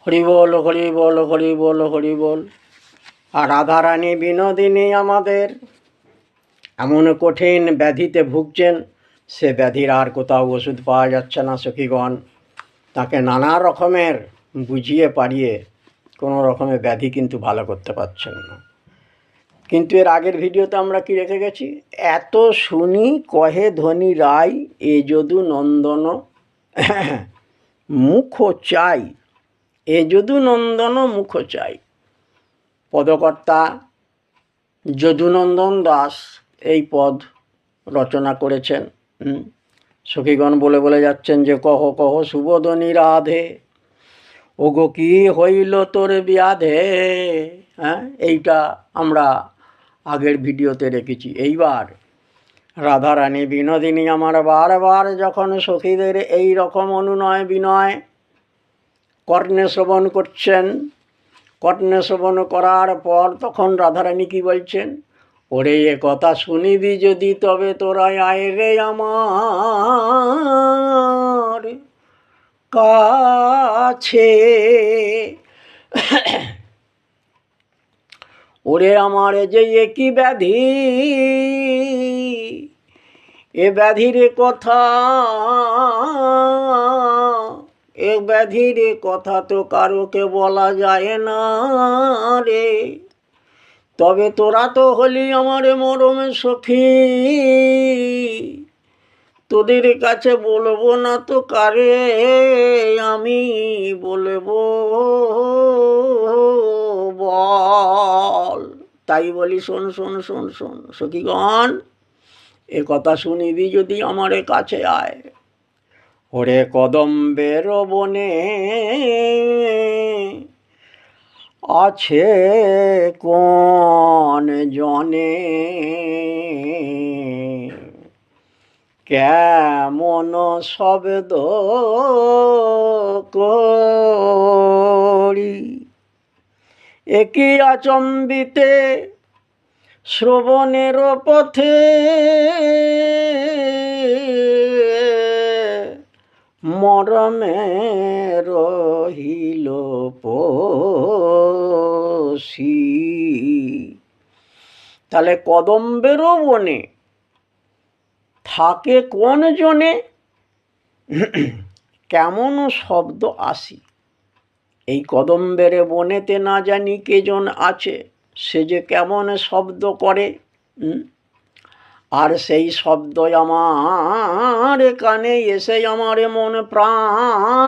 হরি বল হরি বল হরি বল হরি বল। আর রাধারানী বিনোদিনী আমাদের এমন কঠিন ব্যাধিতে ভুগছেন, সে ব্যাধির আর কোথাও ওষুধ পাওয়া যাচ্ছে না সখীগণ। তাকে নানা রকমের বুঝিয়ে পারিয়ে কোনো রকমের ব্যাধি কিন্তু ভালো করতে পারছেন না। কিন্তু এর আগের ভিডিওতে আমরা কি রেখে গেছি? এত শুনি কহে ধনী রায়, এ যদু নন্দন মুখ চাই, এ যদু নন্দন মুখ চাই। পদকর্তা যদুনন্দন দাস এই পদ রচনা করেছেন। সখীগণ বলে বলে যাচ্ছেন যে কহ কহ সুবোধনী রাধে, ওগো কি হইল তোর ব্যাধে। এইটা আমরা আগের ভিডিওতে রেখেছি। এইবার রাধারানী বিনোদিনী আমার বারবার যখন সখীদের এই রকম অনুনয় বিনয় কর্ণে শ্রবণ করছেন, কর্ণে শ্রবণ করার পর তখন রাধারানী কি বলছেন? ওরে এ কথা শুনিবি যদি তবে তোরা আয় রে আমার কাছে। ওরে আমার যে একই ব্যাধি, এ ব্যাধির কথা, এ ব্যাধির কথা তো কারোকে বলা যায় না রে। তবে তোরা তো হলি আমার মরম সখী, তোদের কাছে বলবো না তো কারে আমি বলবো বল। তাই বলি শোন শোন শোন শোন সখীগণ, এ কথা শুনিবি যদি আমার কাছে আয়। ওরে কদম্বের বনে আছে কোন জনে, কেমন শব্দ করি, একই আচম্বিতে শ্রবণের পথে মরমে রহিল পশি। তাহলে কদম্বেরও বনে থাকে কোন জনে, কেমন শব্দ আসি। এই কদম্বের বনেতে না জানি কেজন আছে, সে যে কেমন শব্দ করে। আর সেই শব্দ আমার কানে এসে আমার মন প্রাণ